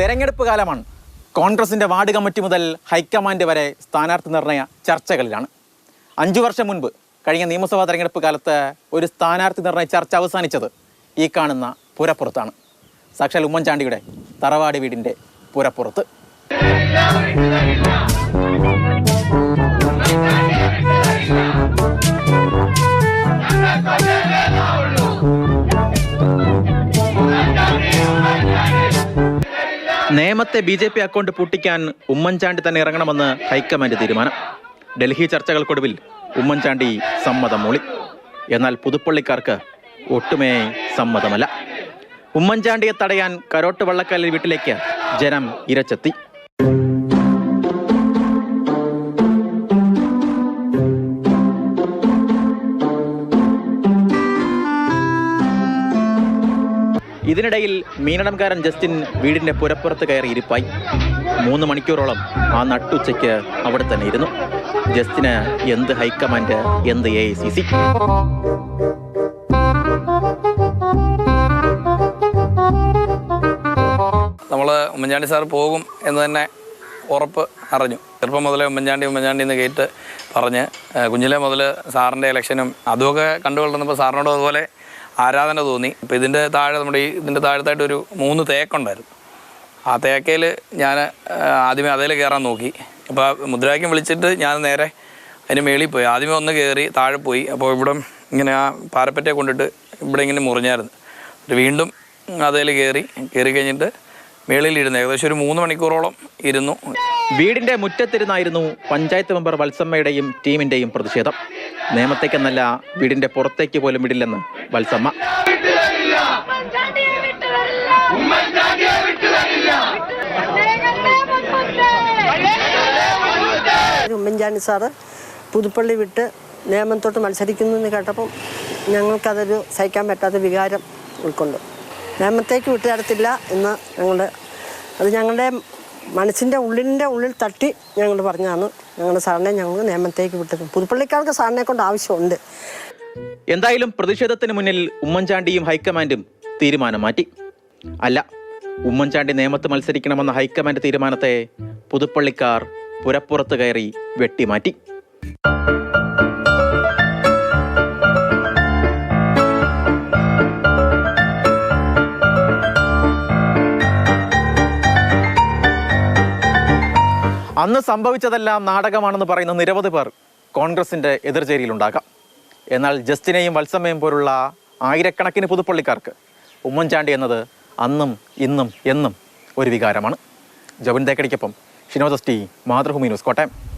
തെരഞ്ഞെടുപ്പ് കാലമാണ്. കോൺഗ്രസിൻ്റെ വാർഡ് കമ്മിറ്റി മുതൽ ഹൈക്കമാൻഡ് വരെ സ്ഥാനാർത്ഥി നിർണയ ചർച്ചകളിലാണ്. 5 വർഷം മുൻപ് കഴിഞ്ഞ നിയമസഭാ തെരഞ്ഞെടുപ്പ് കാലത്ത് ഒരു സ്ഥാനാർത്ഥി നിർണയ ചർച്ച അവസാനിച്ചത് ഈ കാണുന്ന പുരപ്പുറത്താണ്. സാക്ഷാൽ ഉമ്മൻചാണ്ടിയുടെ തറവാട് വീടിൻ്റെ പുരപ്പുറത്ത്. നേമത്തെ BJP അക്കൗണ്ട് പൂട്ടിക്കാൻ ഉമ്മൻചാണ്ടി തന്നെ ഇറങ്ങണമെന്ന് ഹൈക്കമാൻഡ് തീരുമാനം. ഡൽഹി ചർച്ചകൾക്കൊടുവിൽ ഉമ്മൻചാണ്ടി സമ്മതം മൂളി. എന്നാൽ പുതുപ്പള്ളിക്കാർക്ക് ഒട്ടുമേ സമ്മതമല്ല. ഉമ്മൻചാണ്ടിയെ തടയാൻ കരോട്ട് വള്ളക്കാലിൽ വീട്ടിലേക്ക് ജനം ഇരച്ചെത്തി. ഇതിനിടയിൽ മീനടംകാരൻ ജസ്റ്റിൻ വീടിന്റെ പുരപ്പുറത്ത് കയറി ഇരിപ്പായി. 3 മണിക്കൂറോളം ആ നട്ടുച്ചയ്ക്ക് അവിടെ തന്നെ ഇരുന്നു. ജസ്റ്റിന് എന്ത് ഹൈക്കമാൻഡ്, എന്ത് AICC. നമ്മൾ ഉമ്മൻചാണ്ടി സാർ പോകും എന്ന് തന്നെ ഉറപ്പ് അറിഞ്ഞു. ചെറുപ്പം മുതലേ ഉമ്മൻചാണ്ടി എന്ന് കേട്ട് പറഞ്ഞ് കുഞ്ഞിലെ മുതൽ സാറിൻ്റെ ഇലക്ഷനും അതുമൊക്കെ കണ്ടുകൊള്ളുന്നപ്പോൾ സാറിനോട് അതുപോലെ ആരാധന തോന്നി. ഇപ്പോൾ ഇതിൻ്റെ താഴെ ഇതിൻ്റെ താഴത്തായിട്ട് ഒരു 3 തേക്കുണ്ടായിരുന്നു. ആ തേക്കയിൽ ഞാൻ ആദ്യമേ അതിൽ കയറാൻ നോക്കി. അപ്പോൾ മുദ്രാവാക്യം വിളിച്ചിട്ട് ഞാൻ നേരെ അതിന് മേളിൽ പോയി. ആദ്യമേ ഒന്ന് കയറി താഴെ പോയി. അപ്പോൾ ഇവിടെ ഇങ്ങനെ ആ പാരപ്പറ്റയെ കൊണ്ടിട്ട് ഇവിടെ ഇങ്ങനെ മുറിഞ്ഞായിരുന്നു. വീണ്ടും അതിൽ കയറി കഴിഞ്ഞിട്ട് മേളിലിരുന്നു. ഏകദേശം ഒരു 3 മണിക്കൂറോളം ഇരുന്നു. വീടിന്റെ മുറ്റത്തിരുന്നായിരുന്നു പഞ്ചായത്ത് മെമ്പർ വത്സമ്മയുടെയും ടീമിന്റെയും പ്രതിഷേധം. നേമത്തേക്കെന്നല്ല, വീടിന്റെ പുറത്തേക്ക് പോലും വിടില്ലെന്ന് വത്സമ്മ. ഉമ്മൻചാണ്ടി സാറ് പുതുപ്പള്ളി വിട്ട് നേമത്തോട്ട് മത്സരിക്കുന്നു എന്ന് കേട്ടപ്പം ഞങ്ങൾക്കതൊരു സഹിക്കാൻ പറ്റാത്ത വികാരം ഉൾക്കൊണ്ടു. നേമത്തേക്ക് വിട്ടുതരത്തില്ല എന്ന് ഞങ്ങളുടെ മനസ്സിൻ്റെ ഉള്ളിൽ തട്ടി ഞങ്ങൾ പറഞ്ഞാണ് ഞങ്ങളുടെ സാറിനെ ഞങ്ങൾ നേമത്തേക്ക് വിട്ടത്. പുതുപ്പള്ളിക്കാർക്ക് സാറിനെ കൊണ്ട് ആവശ്യമുണ്ട്. എന്തായാലും പ്രതിഷേധത്തിന് മുന്നിൽ ഉമ്മൻചാണ്ടിയും ഹൈക്കമാൻഡും തീരുമാനം മാറ്റി. അല്ല, ഉമ്മൻചാണ്ടി നേമത്ത് മത്സരിക്കണമെന്ന ഹൈക്കമാൻഡ് തീരുമാനത്തെ പുതുപ്പള്ളിക്കാർ പുരപ്പുറത്ത് കയറി വെട്ടിമാറ്റി. അന്ന് സംഭവിച്ചതെല്ലാം നാടകമാണെന്ന് പറയുന്ന നിരവധി പേർ കോൺഗ്രസിൻ്റെ എതിർചേരിയിലുണ്ടാകാം. എന്നാൽ ജസ്റ്റിനെയും വത്സമ്മയും പോലുള്ള ആയിരക്കണക്കിന് പുതുപ്പള്ളിക്കാർക്ക് ഉമ്മൻചാണ്ടി എന്നത് അന്നും ഇന്നും എന്നും ഒരു വികാരമാണ്. ജോബിൻ തേക്കടിക്കൊപ്പം Shinod S T, Mathrubhumi news, Kottayam.